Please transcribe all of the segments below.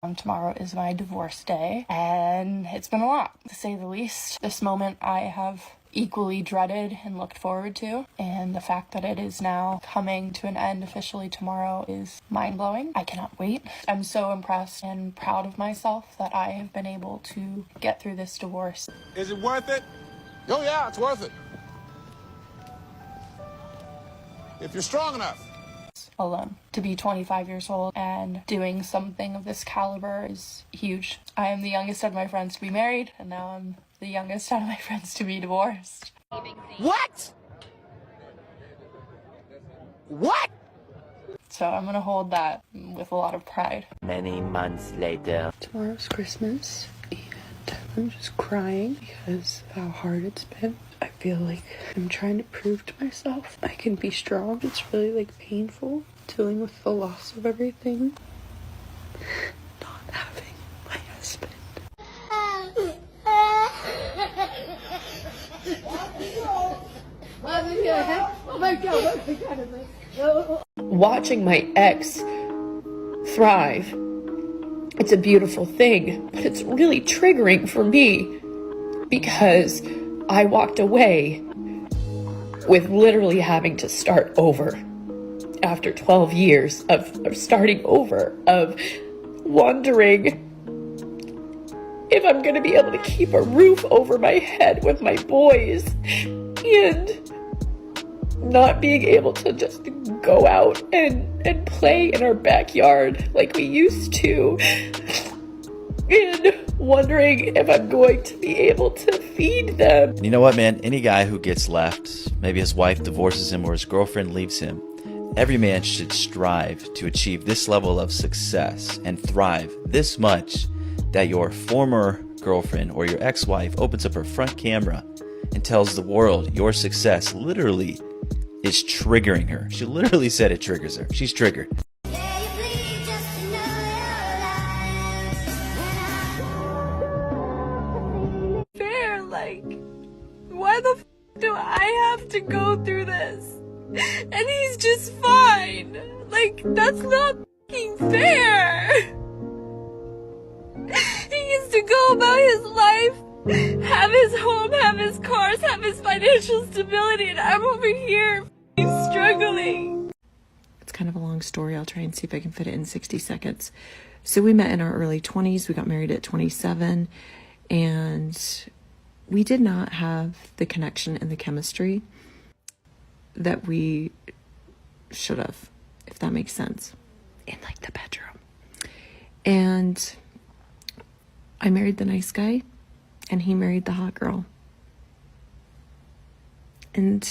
Tomorrow is my divorce day, and it's been a lot, to say the least. This moment I have equally dreaded and looked forward to, and the fact that it is now coming to an end officially tomorrow is mind-blowing. I cannot wait. I'm so impressed and proud of myself that I have been able to get through this divorce. Is it worth it? Oh yeah, it's worth it. If you're strong enough. Alone. To be 25 years old and doing something of this caliber is huge. I am the youngest out of my friends to be married, and now I'm the youngest out of my friends to be divorced. What? What? So I'm gonna hold that with a lot of pride. Many months later. Tomorrow's Christmas, and I'm just crying because of how hard it's been. I feel like I'm trying to prove to myself I can be strong. It's really painful dealing with the loss of everything. Not having my husband. Watching my ex thrive, it's a beautiful thing, but it's really triggering for me because I walked away with literally having to start over after 12 years of starting over, of wondering if I'm going to be able to keep a roof over my head with my boys and not being able to just go out and play in our backyard like we used to. And wondering if I'm going to be able to feed them. You know what, man? Any guy who gets left, maybe his wife divorces him or his girlfriend leaves him, every man should strive to achieve this level of success and thrive this much that your former girlfriend or your ex-wife opens up her front camera and tells the world your success literally is triggering her. She literally said it triggers her. She's triggered. Why the f do I have to go through this? And he's just fine. That's not f***ing fair. He gets to go about his life, have his home, have his cars, have his financial stability, and I'm over here f***ing struggling. It's kind of a long story. I'll try and see if I can fit it in 60 seconds. So we met in our early 20s. We got married at 27, and we did not have the connection and the chemistry that we should have, if that makes sense, in the bedroom. And I married the nice guy, and he married the hot girl. And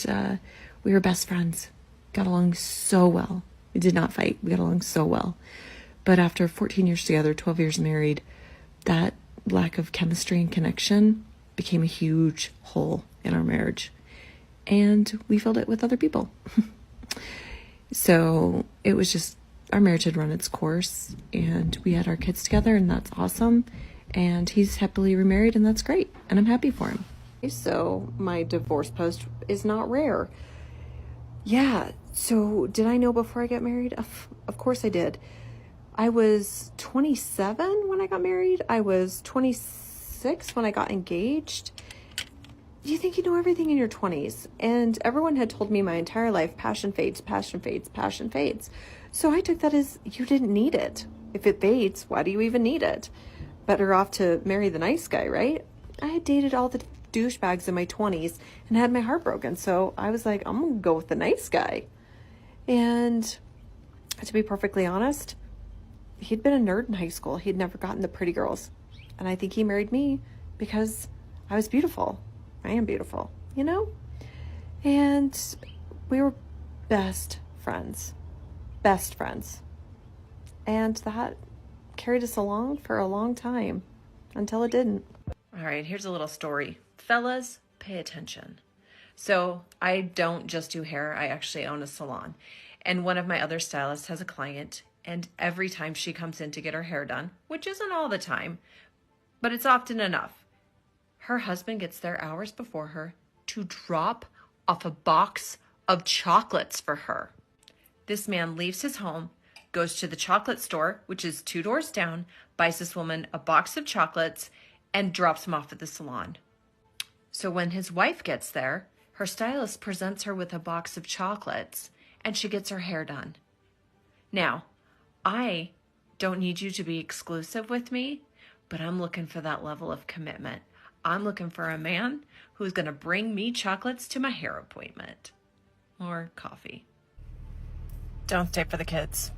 we were best friends, got along so well. We did not fight. We got along so well. But after 14 years together, 12 years married, that lack of chemistry and connection became a huge hole in our marriage, and we filled it with other people. So it was just, our marriage had run its course, and we had our kids together, and that's awesome. And he's happily remarried, and that's great, and I'm happy for him. So my divorce post is not rare. Yeah, so did I know before I got married? Of course I did. I was 27 when I got married. I was 26 when I got engaged. You think you know everything in your 20s, and everyone had told me my entire life, passion fades, passion fades, passion fades. So I took that as, you didn't need it. If it fades, why do you even need it? Better off to marry the nice guy, right? I had dated all the douchebags in my 20s and had my heart broken, so I was like, I'm gonna go with the nice guy. And to be perfectly honest, he'd been a nerd in high school. He'd never gotten the pretty girls. And I think he married me because I was beautiful. I am beautiful, you know? And we were best friends. Best friends. And that carried us along for a long time until it didn't. All right, here's a little story. Fellas, pay attention. So I don't just do hair. I actually own a salon. And one of my other stylists has a client, and every time she comes in to get her hair done, which isn't all the time, but it's often enough, her husband gets there hours before her to drop off a box of chocolates for her. This man leaves his home, goes to the chocolate store, which is 2 doors down, buys this woman a box of chocolates, and drops him off at the salon. So when his wife gets there, her stylist presents her with a box of chocolates, and she gets her hair done. Now, I don't need you to be exclusive with me, but I'm looking for that level of commitment. I'm looking for a man who's going to bring me chocolates to my hair appointment. Or coffee. Don't stay for the kids.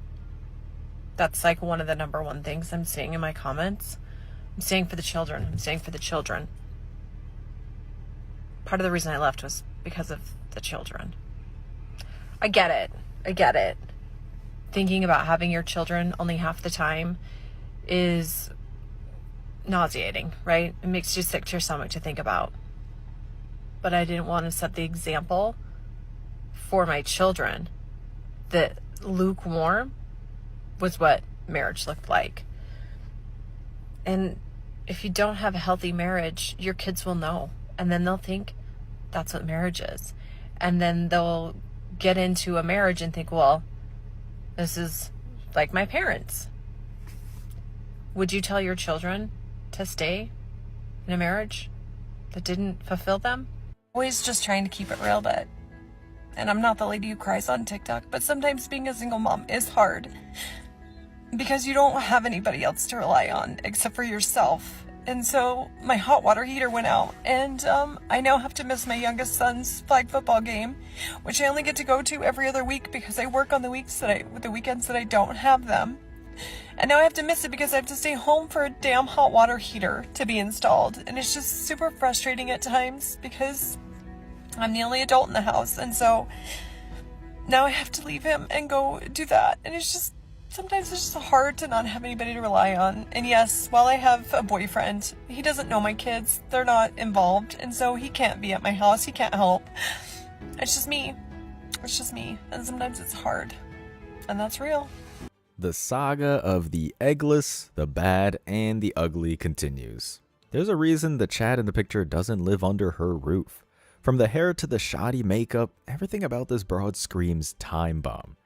That's like one of the number one things I'm seeing in my comments. I'm staying for the children. I'm staying for the children. Part of the reason I left was because of the children. I get it. I get it. Thinking about having your children only half the time is nauseating, right? It makes you sick to your stomach to think about. But I didn't want to set the example for my children that lukewarm was what marriage looked like. And if you don't have a healthy marriage, your kids will know. And then they'll think that's what marriage is. And then they'll get into a marriage and think, well, this is like my parents. Would you tell your children to stay in a marriage that didn't fulfill them? Always just trying to keep it real, but, and I'm not the lady who cries on TikTok, but sometimes being a single mom is hard because you don't have anybody else to rely on except for yourself. And so my hot water heater went out, and I now have to miss my youngest son's flag football game, which I only get to go to every other week because I work on the weekends that I don't have them. And now I have to miss it because I have to stay home for a damn hot water heater to be installed. And it's just super frustrating at times because I'm the only adult in the house. And so now I have to leave him and go do that. And it's just, sometimes it's just hard to not have anybody to rely on. And yes, while I have a boyfriend, he doesn't know my kids. They're not involved. And so he can't be at my house. He can't help. It's just me. It's just me. And sometimes it's hard. And that's real. The saga of the eggless, the bad, and the ugly continues. There's a reason the Chad in the picture doesn't live under her roof. From the hair to the shoddy makeup, everything about this broad screams time bomb.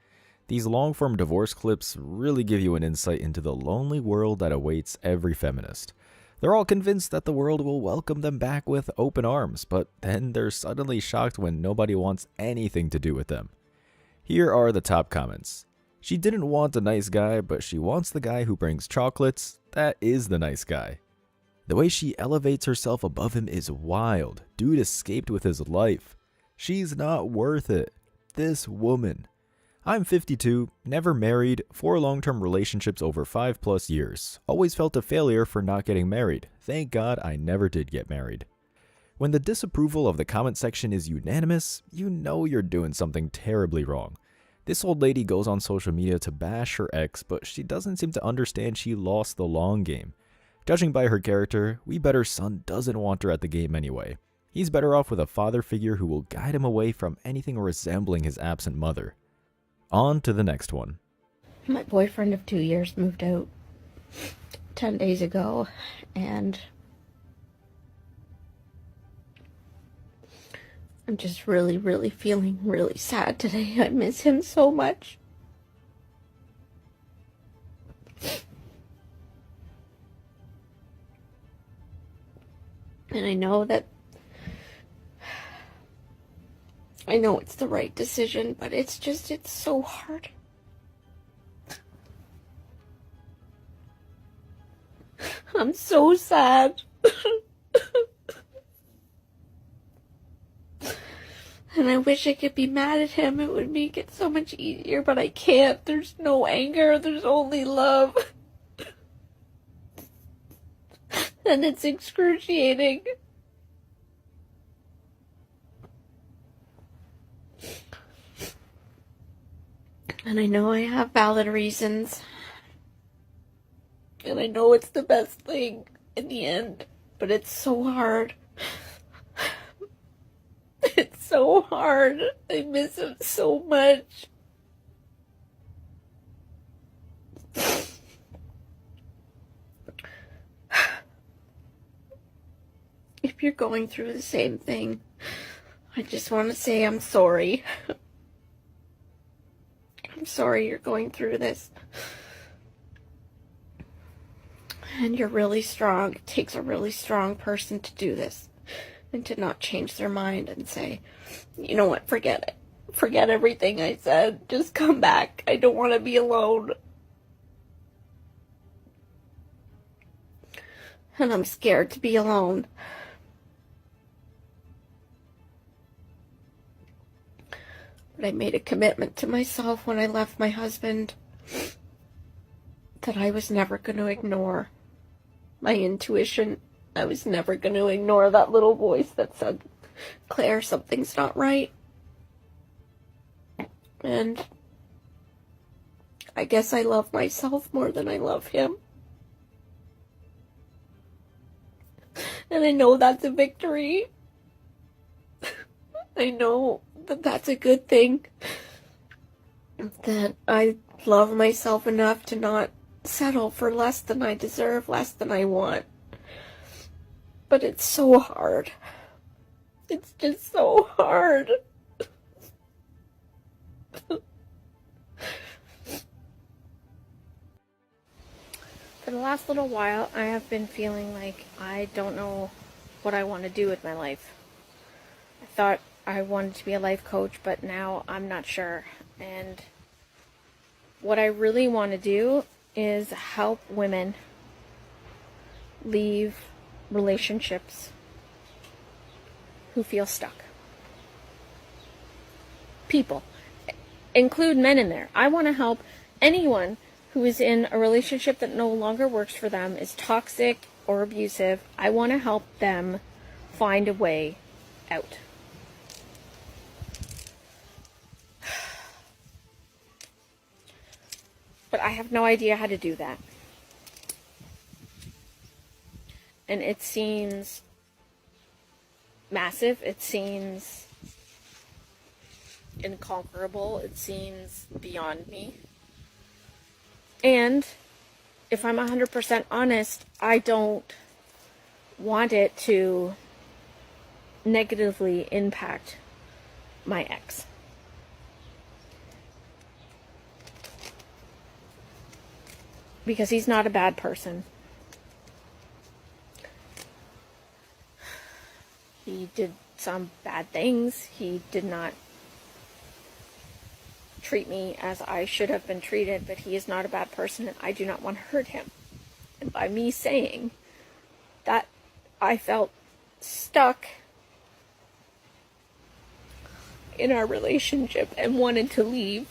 These long-form divorce clips really give you an insight into the lonely world that awaits every feminist. They're all convinced that the world will welcome them back with open arms, but then they're suddenly shocked when nobody wants anything to do with them. Here are the top comments. She didn't want a nice guy, but she wants the guy who brings chocolates. That is the nice guy. The way she elevates herself above him is wild. Dude escaped with his life. She's not worth it. This woman. I'm 52, never married, 4 long-term relationships over 5+ years. Always felt a failure for not getting married. Thank God I never did get married. When the disapproval of the comment section is unanimous, you know you're doing something terribly wrong. This old lady goes on social media to bash her ex, but she doesn't seem to understand she lost the long game. Judging by her character, we bet her son doesn't want her at the game anyway. He's better off with a father figure who will guide him away from anything resembling his absent mother. On to the next one. My boyfriend of 2 years moved out 10 days ago, and I'm just really feeling really sad today. I miss him so much. And I know it's the right decision, but it's so hard. I'm so sad. And I wish I could be mad at him. It would make it so much easier, but I can't. There's no anger. There's only love. And it's excruciating. And I know I have valid reasons. And I know it's the best thing in the end. But it's so hard. It's so hard. I miss him so much. If you're going through the same thing, I just want to say I'm sorry. I'm sorry you're going through this. And you're really strong. It takes a really strong person to do this. And to not change their mind and say, you know what, forget it. Forget everything I said. Just come back. I don't want to be alone. And I'm scared to be alone. But I made a commitment to myself when I left my husband that I was never going to ignore my intuition. I was never going to ignore that little voice that said, Claire, something's not right. And I guess I love myself more than I love him. And I know that's a victory. I know that that's a good thing. That I love myself enough to not settle for less than I deserve, less than I want. But it's so hard. It's just so hard. For the last little while, I have been feeling like I don't know what I want to do with my life. I thought I wanted to be a life coach, but now I'm not sure. And what I really want to do is help women leave relationships who feel stuck. People. Include men in there. I want to help anyone who is in a relationship that no longer works for them, is toxic or abusive. I want to help them find a way out. But I have no idea how to do that. And it seems massive. It seems inconquerable. It seems beyond me. And if I'm 100% honest, I don't want it to negatively impact my ex. Because he's not a bad person. He did some bad things. He did not treat me as I should have been treated, but he is not a bad person and I do not want to hurt him. And by me saying that, I felt stuck in our relationship and wanted to leave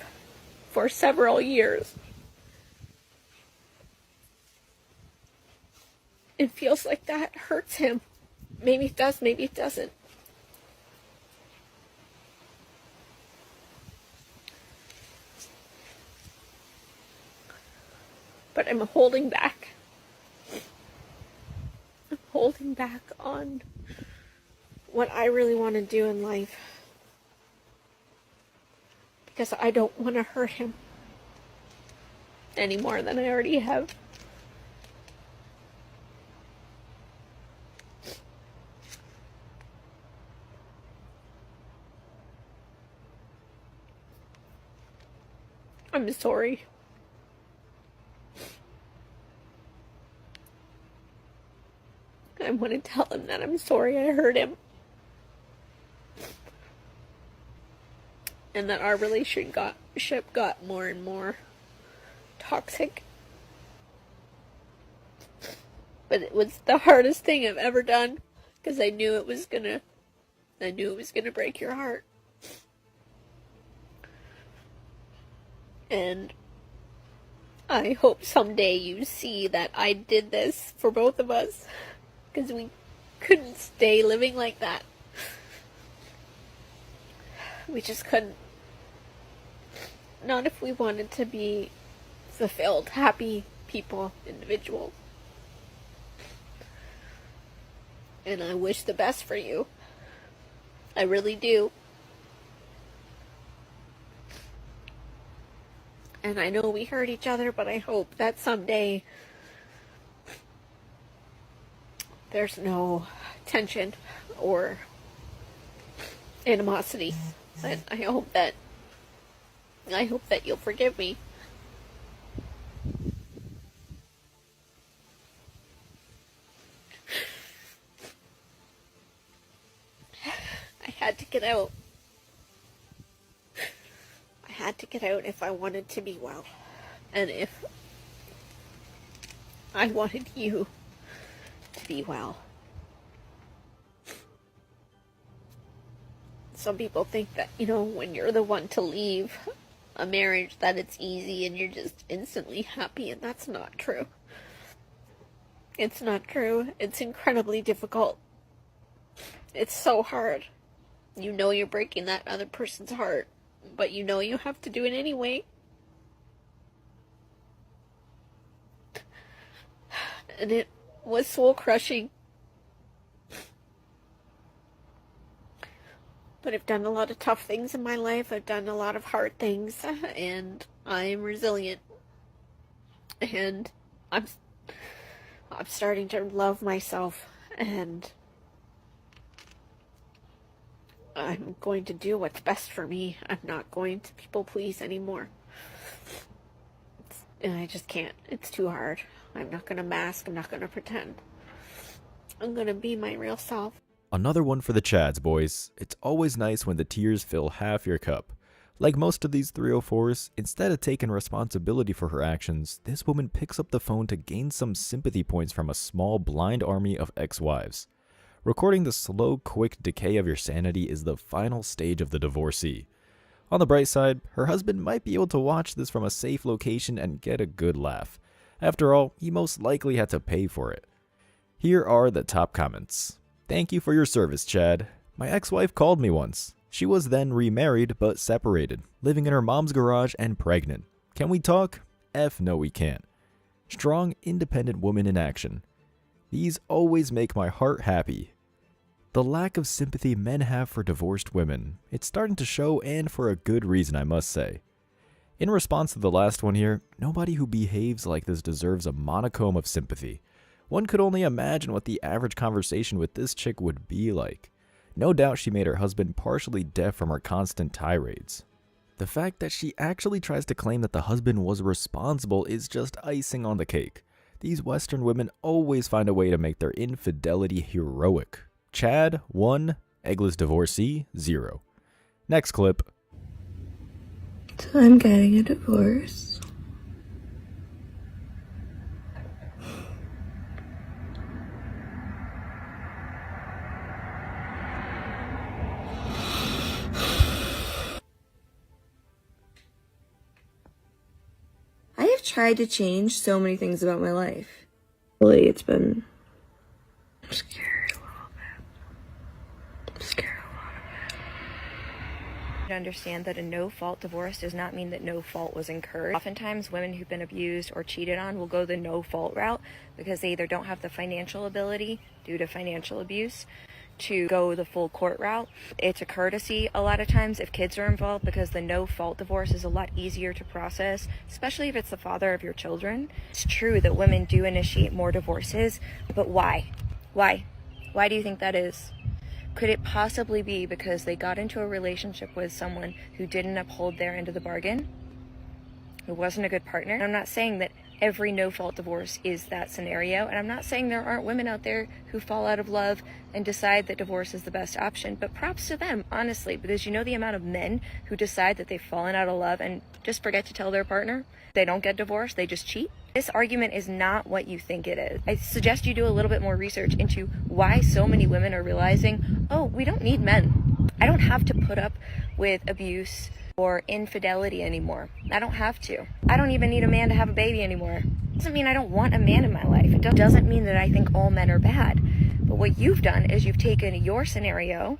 for several years. It feels like that hurts him. Maybe it does, maybe it doesn't. But I'm holding back. I'm holding back on what I really want to do in life. Because I don't want to hurt him any more than I already have. I'm sorry. I want to tell him that I'm sorry I hurt him. And that our relationship got more and more toxic. But it was the hardest thing I've ever done. Because I knew it was gonna break your heart. And I hope someday you see that I did this for both of us. Because we couldn't stay living like that. We just couldn't. Not if we wanted to be fulfilled, happy people, individuals. And I wish the best for you. I really do. And I know we hurt each other, but I hope that someday there's no tension or animosity. And I hope that I hope that you'll forgive me. I had to get out. I had to get out if I wanted to be well. And if I wanted you to be well. Some people think that, when you're the one to leave a marriage, that it's easy and you're just instantly happy, and that's not true. It's not true. It's incredibly difficult. It's so hard. You're breaking that other person's heart, but you have to do it anyway. And it was soul crushing. But I've done a lot of tough things in my life. I've done a lot of hard things, and I'm resilient. And I'm starting to love myself, and I'm going to do what's best for me. I'm not going to people please anymore. And I just can't. It's too hard. I'm not going to mask. I'm not going to pretend. I'm going to be my real self. Another one for the Chads, boys. It's always nice when the tears fill half your cup. Like most of these 304s, instead of taking responsibility for her actions, this woman picks up the phone to gain some sympathy points from a small blind army of ex-wives. Recording the slow, quick decay of your sanity is the final stage of the divorcee. On the bright side, her husband might be able to watch this from a safe location and get a good laugh. After all, he most likely had to pay for it. Here are the top comments. Thank you for your service, Chad. My ex-wife called me once. She was then remarried but separated, living in her mom's garage and pregnant. Can we talk? F no we can't. Strong, independent woman in action. These always make my heart happy. The lack of sympathy men have for divorced women, it's starting to show, and for a good reason, I must say. In response to the last one here, nobody who behaves like this deserves a monochrome of sympathy. One could only imagine what the average conversation with this chick would be like. No doubt she made her husband partially deaf from her constant tirades. The fact that she actually tries to claim that the husband was responsible is just icing on the cake. These Western women always find a way to make their infidelity heroic. Chad, 1. Eggless divorcee, 0. Next clip. So I'm getting a divorce. I have tried to change so many things about my life. Really, it's been scary a little bit. I'm scared a lot of it. To understand that a no-fault divorce does not mean that no fault was incurred. Oftentimes, women who've been abused or cheated on will go the no-fault route because they either don't have the financial ability due to financial abuse to go the full court route. It's a courtesy a lot of times if kids are involved because the no-fault divorce is a lot easier to process, especially if it's the father of your children. It's true that women do initiate more divorces, but why? Why? Why do you think that is? Could it possibly be because they got into a relationship with someone who didn't uphold their end of the bargain? Who wasn't a good partner? And I'm not saying that every no-fault divorce is that scenario, and I'm not saying there aren't women out there who fall out of love and decide that divorce is the best option, but props to them, honestly, because you know the amount of men who decide that they've fallen out of love and just forget to tell their partner they don't get divorced, they just cheat. This argument is not what you think it is. I suggest you do a little bit more research into why so many women are realizing, oh, we don't need men. I don't have to put up with abuse or infidelity anymore. I don't have to. I don't even need a man to have a baby anymore. It doesn't mean I don't want a man in my life. It doesn't mean that I think all men are bad. But what you've done is you've taken your scenario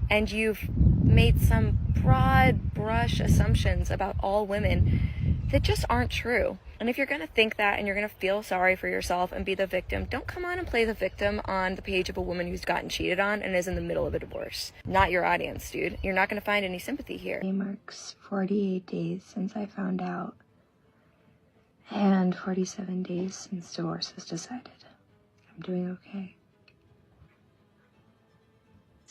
and you've made some broad brush assumptions about all women that just aren't true. And if you're going to think that and you're going to feel sorry for yourself and be the victim, don't come on and play the victim on the page of a woman who's gotten cheated on and is in the middle of a divorce. Not your audience, dude. You're not going to find any sympathy here. It marks 48 days since I found out, and 47 days since divorce was decided. I'm doing okay.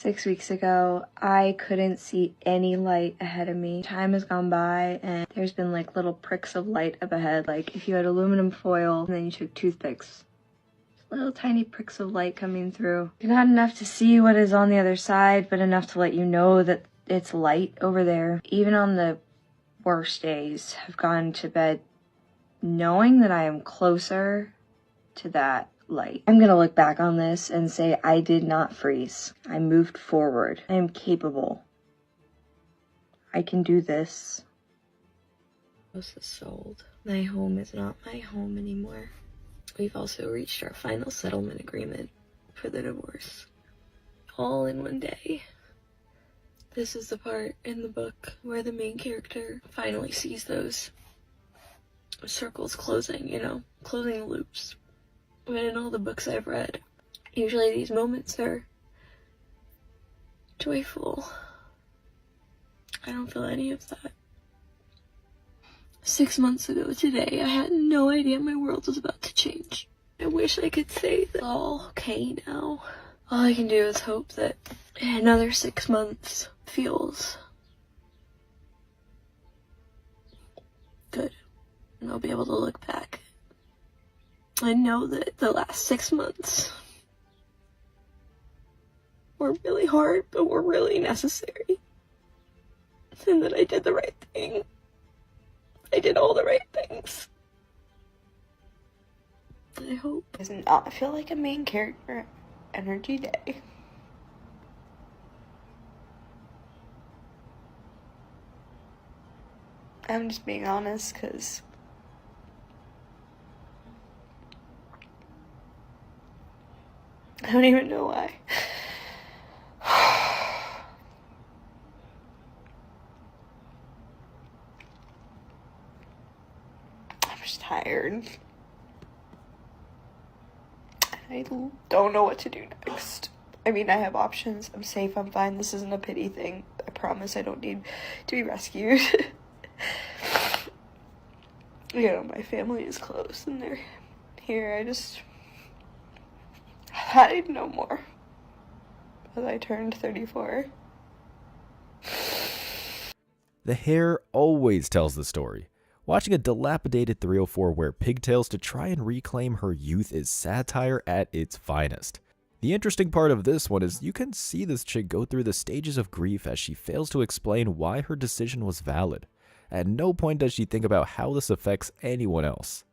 6 weeks ago, I couldn't see any light ahead of me. Time has gone by and there's been like little pricks of light up ahead. Like if you had aluminum foil and then you took toothpicks. Little tiny pricks of light coming through. Not enough to see what is on the other side, but enough to let you know that it's light over there. Even on the worst days, have gone to bed knowing that I am closer to that light. I'm gonna look back on this and say I did not freeze. I moved forward. I am capable. I can do this. House is sold. My home is not my home anymore. We've also reached our final settlement agreement for the divorce. All in one day. This is the part in the book where the main character finally sees those circles closing, you know, closing the loops. But in all the books I've read, usually these moments are joyful. I don't feel any of that. 6 months ago today, I had no idea my world was about to change. I wish I could say that all okay now. All I can do is hope that another 6 months feels good. And I'll be able to look back and know that the last 6 months were really hard, but were really necessary. And that I did the right thing. I did all the right things. I hope. It does not feel like a main character energy day. I'm just being honest because I don't even know why. I'm just tired. I don't know what to do next. I mean, I have options. I'm safe. I'm fine. This isn't a pity thing. I promise I don't need to be rescued. You know, my family is close and they're here. I thought I'd know more as I turned 34. The hair always tells the story. Watching a dilapidated 304 wear pigtails to try and reclaim her youth is satire at its finest. The interesting part of this one is you can see this chick go through the stages of grief as she fails to explain why her decision was valid. At no point does she think about how this affects anyone else.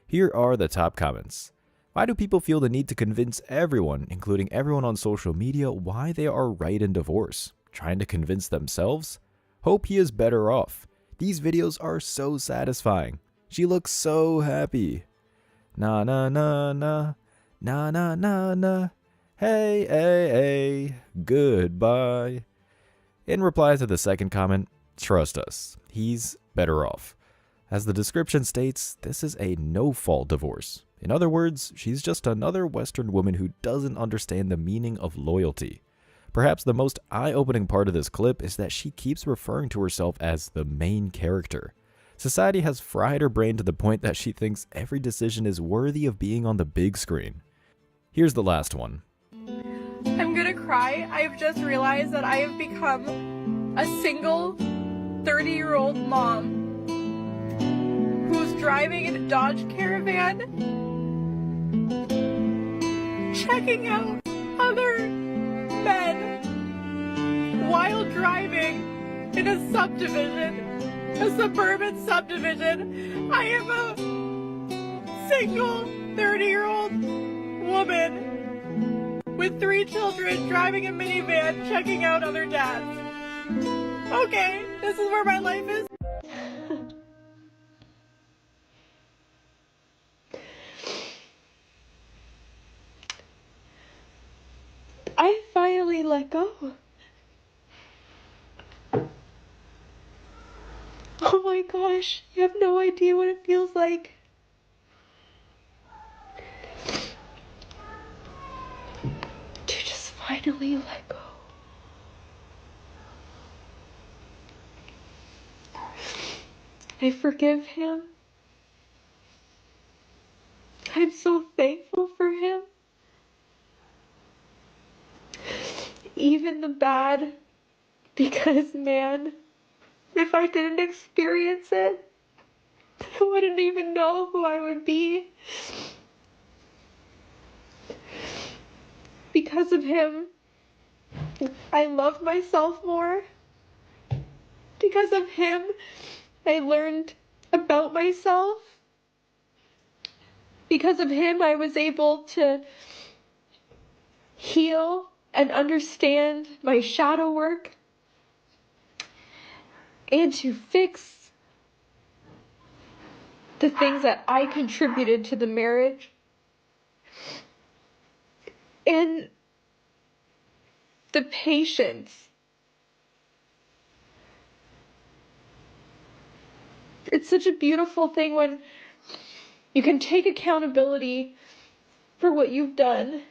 Here are the top comments. Why do people feel the need to convince everyone, including everyone on social media, why they are right in divorce? Trying to convince themselves? Hope he is better off. These videos are so satisfying. She looks so happy. Na na na na, na na na na, hey hey hey, goodbye. In reply to the second comment, trust us, he's better off. As the description states, this is a no-fault divorce. In other words, she's just another Western woman who doesn't understand the meaning of loyalty. Perhaps the most eye-opening part of this clip is that she keeps referring to herself as the main character. Society has fried her brain to the point that she thinks every decision is worthy of being on the big screen. Here's the last one. I'm gonna cry. I've just realized that I have become a single 30-year-old mom who's driving in a Dodge Caravan, checking out other men while driving in a subdivision, a suburban subdivision. I am a single 30-year-old woman with 3 children driving a minivan, checking out other dads. Okay, this is where my life is. I finally let go. Oh my gosh, you have no idea what it feels like. To just finally let go. I forgive him. I'm so thankful for him. even the bad, because man, if I didn't experience it, I wouldn't even know who I would be. Because of him, I love myself more. Because of him, I learned about myself. Because of him, I was able to heal and understand my shadow work and to fix the things that I contributed to the marriage. And the patience. It's such a beautiful thing when you can take accountability for what you've done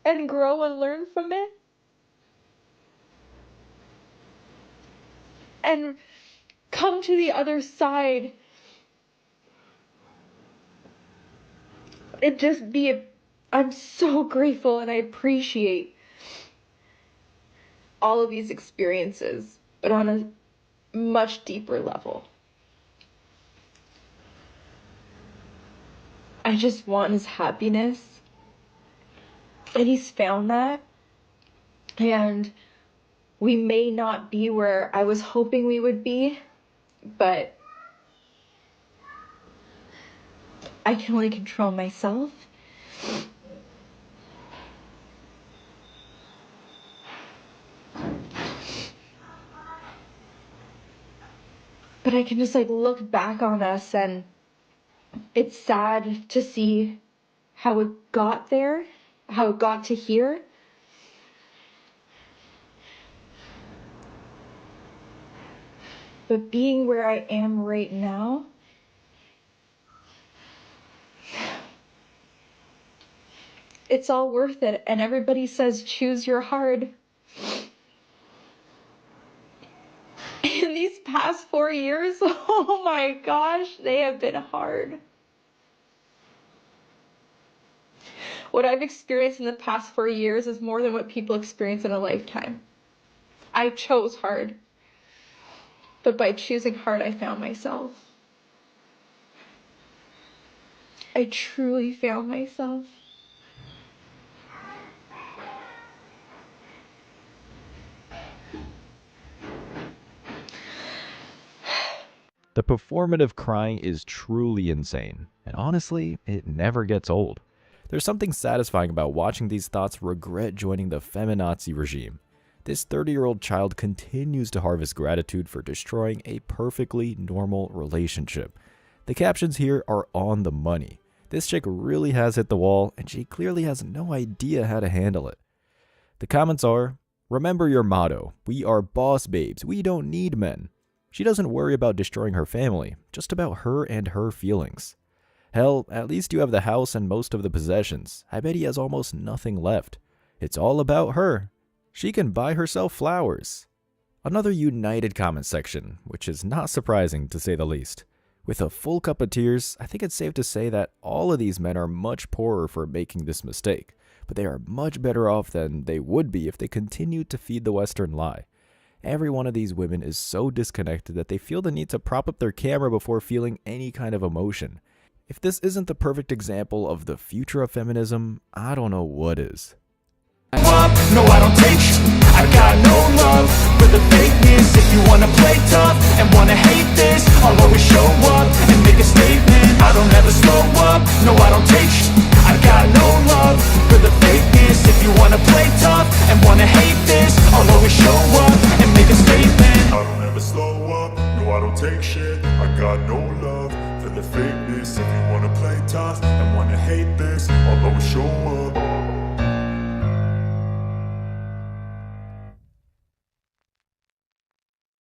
and grow and learn from it. And come to the other side and just be I'm so grateful and I appreciate all of these experiences, but on a much deeper level. I just want his happiness, and he's found that. And we may not be where I was hoping we would be, but I can only control myself. But I can just look back on us, and it's sad to see how it got there, how it got to here. But being where I am right now, it's all worth it. And everybody says, choose your hard. In these past 4 years, oh my gosh, they have been hard. What I've experienced in the past 4 years is more than what people experience in a lifetime. I chose hard. But by choosing hard, I found myself. I truly found myself. The performative crying is truly insane, and honestly, it never gets old. There's something satisfying about watching these thoughts regret joining the feminazi regime. This 30-year-old child continues to harvest gratitude for destroying a perfectly normal relationship. The captions here are on the money. This chick really has hit the wall, and she clearly has no idea how to handle it. The comments are, remember your motto, we are boss babes, we don't need men. She doesn't worry about destroying her family, just about her and her feelings. Hell, at least you have the house and most of the possessions. I bet he has almost nothing left. It's all about her. She can buy herself flowers. Another united comment section, which is not surprising to say the least. With a full cup of tears, I think it's safe to say that all of these men are much poorer for making this mistake, but they are much better off than they would be if they continued to feed the Western lie. Every one of these women is so disconnected that they feel the need to prop up their camera before feeling any kind of emotion. If this isn't the perfect example of the future of feminism, I don't know what is. No, I don't take sh**. I got no love for the fakeness. If you wanna play tough and wanna hate this, I'll always show up and make a statement. I don't ever slow up, no, I don't take sh**. I got no love for the fakeness. If you wanna play tough and wanna hate this, I'll always show up and make a statement. I don't ever slow up, no, I don't take shit. I got no love for the fakeness. If you wanna play tough and wanna hate this, I'll always show up.